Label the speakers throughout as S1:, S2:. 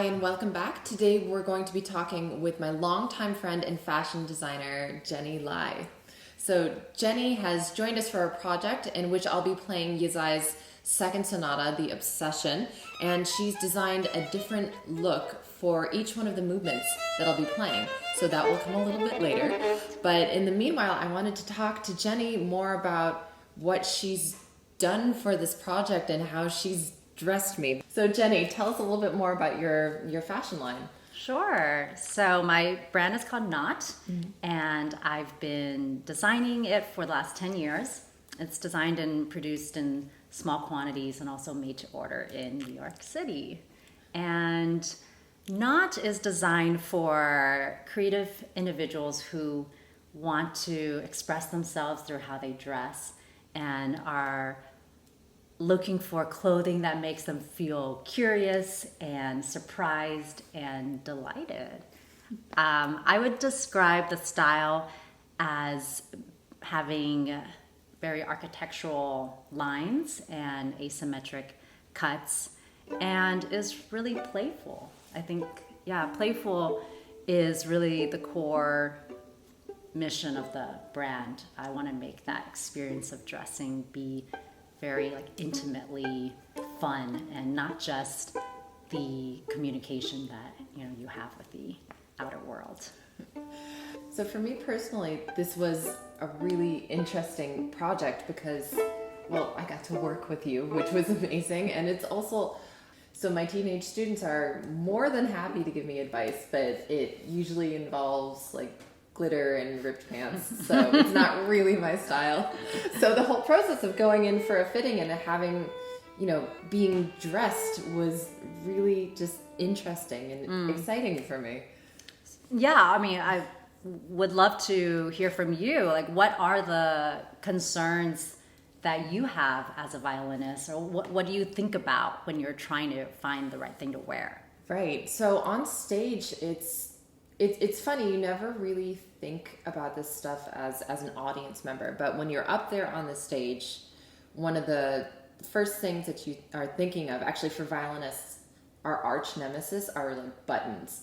S1: Hi and welcome back. Today we're going to be talking with my longtime friend and fashion designer, Jenny Lai. So Jenny has joined us for a project in which I'll be playing Ysaÿe's second sonata, The Obsession, and she's designed a different look for each one of the movements that I'll be playing. So that will come a little bit later. But in the meanwhile, I wanted to talk to Jenny more about what she's done for this project and how she's dressed me. So Jenny, tell us a little bit more about your fashion line.
S2: Sure. So my brand is called Not, and I've been designing it for the last 10 years. It's designed and produced in small quantities and also made to order in New York City. And Not is designed for creative individuals who want to express themselves through how they dress and are looking for clothing that makes them feel curious and surprised and delighted. I would describe the style as having very architectural lines and asymmetric cuts, and is really playful. I think, playful is really the core mission of the brand. I want to make that experience of dressing be very intimately fun and not just the communication that you have with the outer world.
S1: So for me personally, this was a really interesting project because, well, I got to work with you, which was amazing. And it's also, so my teenage students are more than happy to give me advice, but it usually involves glitter and ripped pants, so it's not really my style. So the whole process of going in for a fitting and having, being dressed was really just interesting and exciting for me.
S2: Yeah, I mean, I would love to hear from you. What are the concerns that you have as a violinist, or what do you think about when you're trying to find the right thing to wear?
S1: Right. So on stage, it's funny, you never really think about this stuff as an audience member, but when you're up there on the stage, one of the first things that you are thinking of, actually for violinists, our arch nemesis are buttons.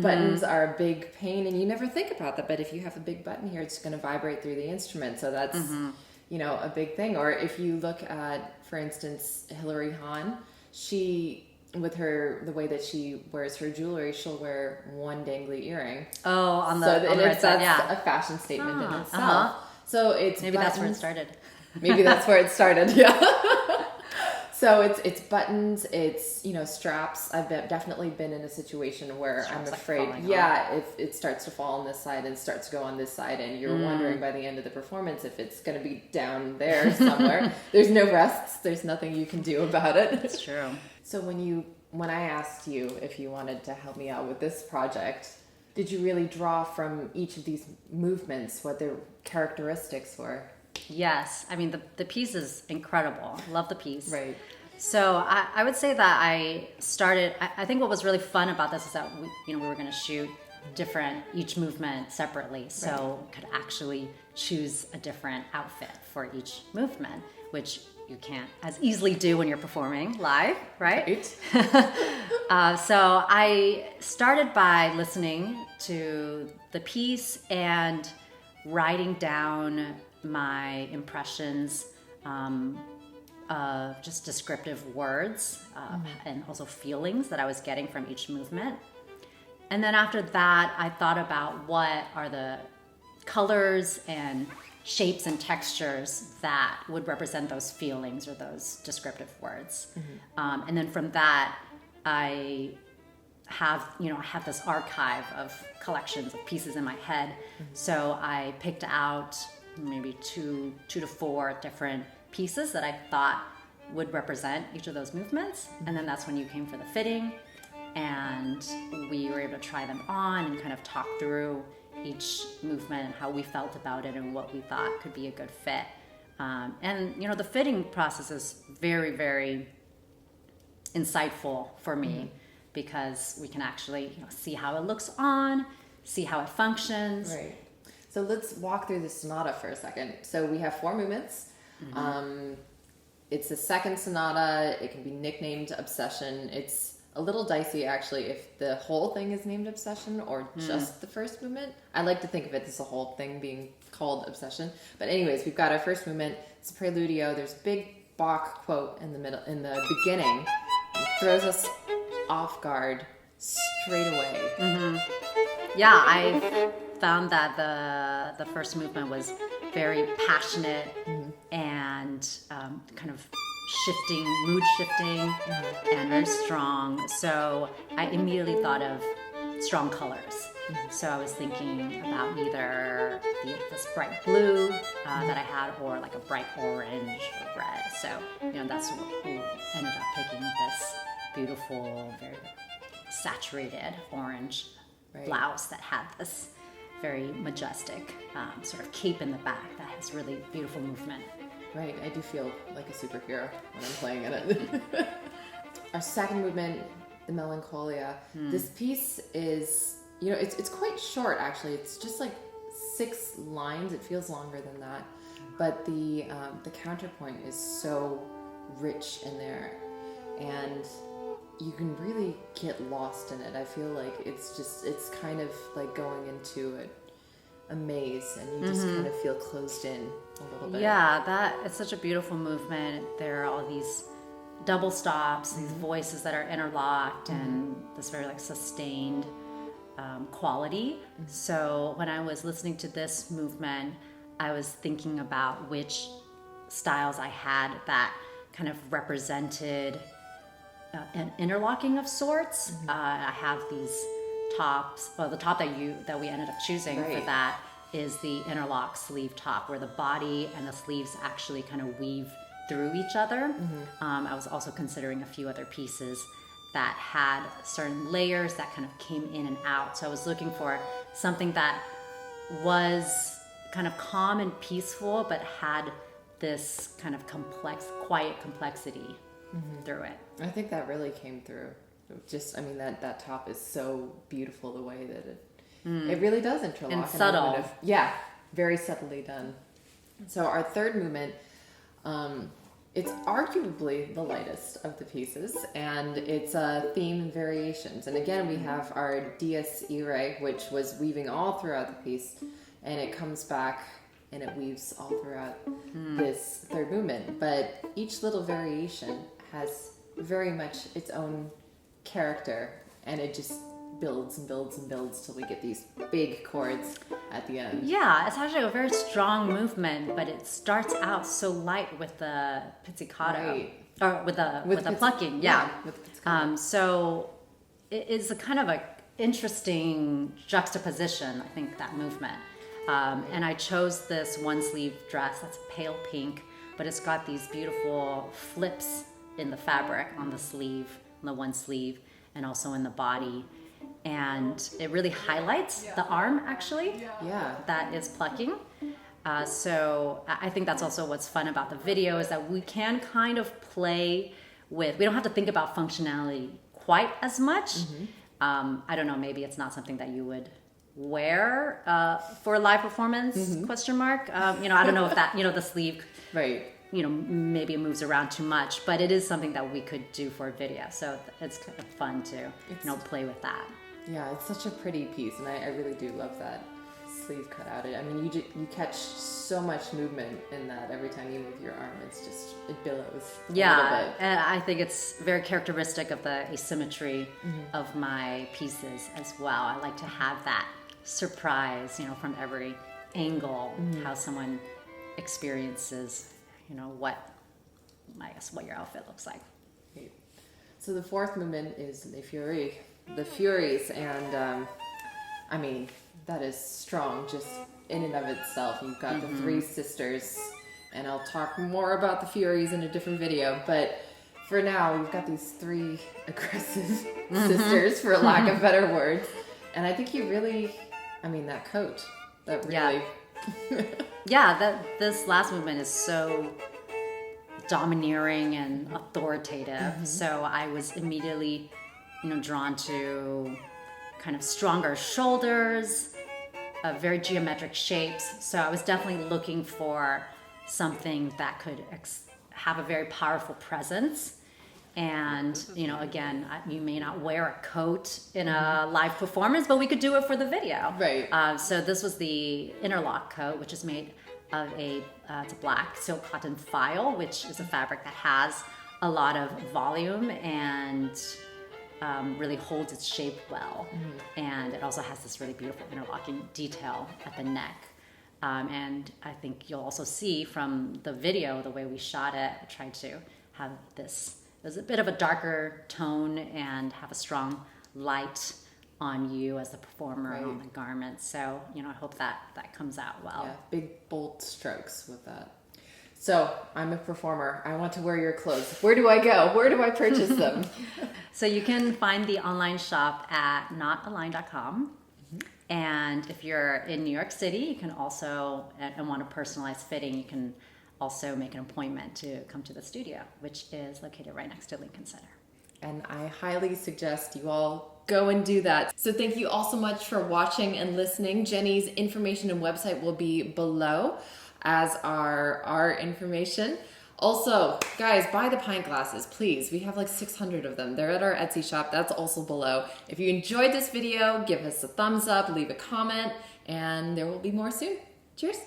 S1: Buttons are a big pain, and you never think about that, but if you have a big button here, it's going to vibrate through the instrument, so that's a big thing. Or if you look at, for instance, Hilary Hahn, she, with the way that she wears her jewelry, she'll wear one dangly earring.
S2: Oh, on the right side,
S1: that's a fashion statement in itself. So it's
S2: maybe
S1: buttons.
S2: that's where it started.
S1: Maybe that's where it started. Yeah. So it's buttons, it's straps. I've definitely been in a situation where straps I'm afraid, if it starts to fall on this side and starts to go on this side, and you're wondering by the end of the performance if it's going to be down there somewhere. There's no rests. There's nothing you can do about it.
S2: It's true.
S1: So when I asked you if you wanted to help me out with this project, did you really draw from each of these movements what their characteristics were?
S2: Yes. I mean, the piece is incredible. Love the piece.
S1: Right.
S2: So I would say that I started, I think what was really fun about this is that we were going to shoot each movement separately. So could actually choose a different outfit for each movement, which you can't as easily do when you're performing live, right? So I started by listening to the piece and writing down my impressions of just descriptive words and also feelings that I was getting from each movement. And then after that, I thought about what are the colors and shapes and textures that would represent those feelings or those descriptive words. And then from that, I have this archive of collections of pieces in my head. So I picked out maybe two to four different pieces that I thought would represent each of those movements. And then that's when you came for the fitting, and we were able to try them on and kind of talk through each movement and how we felt about it and what we thought could be a good fit. And the fitting process is very, very insightful for me because we can actually see how it looks on, see how it functions.
S1: Right. So let's walk through the sonata for a second. So we have 4 movements. It's the second sonata. It can be nicknamed Obsession. It's a little dicey actually if the whole thing is named Obsession or just the first movement. I like to think of it as a whole thing being called Obsession. But anyways, we've got our first movement. It's a preludio. There's a big Bach quote in the beginning. It throws us off guard straight away.
S2: Yeah, I found that the first movement was very passionate and kind of mood shifting, and very strong. So I immediately thought of strong colors. So I was thinking about either this bright blue that I had, or like a bright orange or red. So that's who ended up picking this beautiful, very saturated orange blouse that had this very majestic sort of cape in the back that has really beautiful movement.
S1: Right, I do feel like a superhero when I'm playing in it. Our second movement, the Melancholia. This piece is, it's quite short actually. It's just like 6 lines. It feels longer than that, but the counterpoint is so rich in there, and you can really get lost in it. I feel like it's kind of like going into a maze, and you just kind of feel closed in a little bit.
S2: Yeah, it's such a beautiful movement. There are all these double stops, these voices that are interlocked, and this very like sustained quality. So when I was listening to this movement, I was thinking about which styles I had that kind of represented an interlocking of sorts. I have these tops. Well, the top that we ended up choosing for that is the interlock sleeve top, where the body and the sleeves actually kind of weave through each other. I was also considering a few other pieces that had certain layers that kind of came in and out. So I was looking for something that was kind of calm and peaceful, but had this kind of quiet complexity through it.
S1: I think that really came through. That top is so beautiful, the way that it really does interlock.
S2: And subtle.
S1: Very subtly done. So our third movement, it's arguably the lightest of the pieces, and it's theme and variations. And again, we have our Dies Irae, which was weaving all throughout the piece, and it comes back and it weaves all throughout this third movement. But each little variation has very much its own character, and it just builds and builds and builds till we get these big chords at the end.
S2: Yeah, it's actually a very strong movement, but it starts out so light with the pizzicato, or with the plucking.
S1: With pizzicato.
S2: So it is a kind of a interesting juxtaposition, I think, that movement. And I chose this one sleeve dress that's pale pink, but it's got these beautiful flips in the fabric on the sleeve, on the one sleeve, and also in the body. And it really highlights the arm, actually, that is plucking. So I think that's also what's fun about the video, is that we can kind of play with, we don't have to think about functionality quite as much. I don't know, maybe it's not something that you would wear for a live performance, question mark. I don't know if that, the sleeve, maybe it moves around too much, but it is something that we could do for a video. So it's kind of fun to, play with that.
S1: Yeah, it's such a pretty piece, and I really do love that sleeve cut out. I mean, you catch so much movement in that every time you move your arm. It's just, it billows a little bit.
S2: And I think it's very characteristic of the asymmetry of my pieces as well. I like to have that surprise, from every angle, how someone experiences, what your outfit looks like.
S1: Great. So the fourth movement is the Furies, and that is strong just in and of itself. You've got the three sisters, and I'll talk more about the Furies in a different video, but for now we've got these 3 aggressive sisters, for lack of better words. And I think you really, that coat, that really...
S2: this last movement is so domineering and authoritative. So I was immediately, drawn to kind of stronger shoulders, very geometric shapes. So I was definitely looking for something that could have a very powerful presence. And, you know, again, you may not wear a coat in a live performance, but we could do it for the video.
S1: Right.
S2: So this was the Interlock Coat, which is made of it's a black silk cotton file, which is a fabric that has a lot of volume and really holds its shape well. And it also has this really beautiful interlocking detail at the neck. And I think you'll also see from the video, the way we shot it, I tried to have this, there's a bit of a darker tone and have a strong light on you as the performer and on the garment. So, you know, I hope that comes out well.
S1: Yeah, big, bold strokes with that. So, I'm a performer. I want to wear your clothes. Where do I go? Where do I purchase them?
S2: So you can find the online shop at notalign.com. And if you're in New York City, you can also, and want a personalized fitting, you can also make an appointment to come to the studio, which is located right next to Lincoln Center.
S1: And I highly suggest you all go and do that. So thank you all so much for watching and listening. Jenny's information and website will be below, as are our information. Also, guys, buy the pint glasses, please. We have like 600 of them. They're at our Etsy shop. That's also below. If you enjoyed this video, give us a thumbs up, leave a comment, and there will be more soon. Cheers.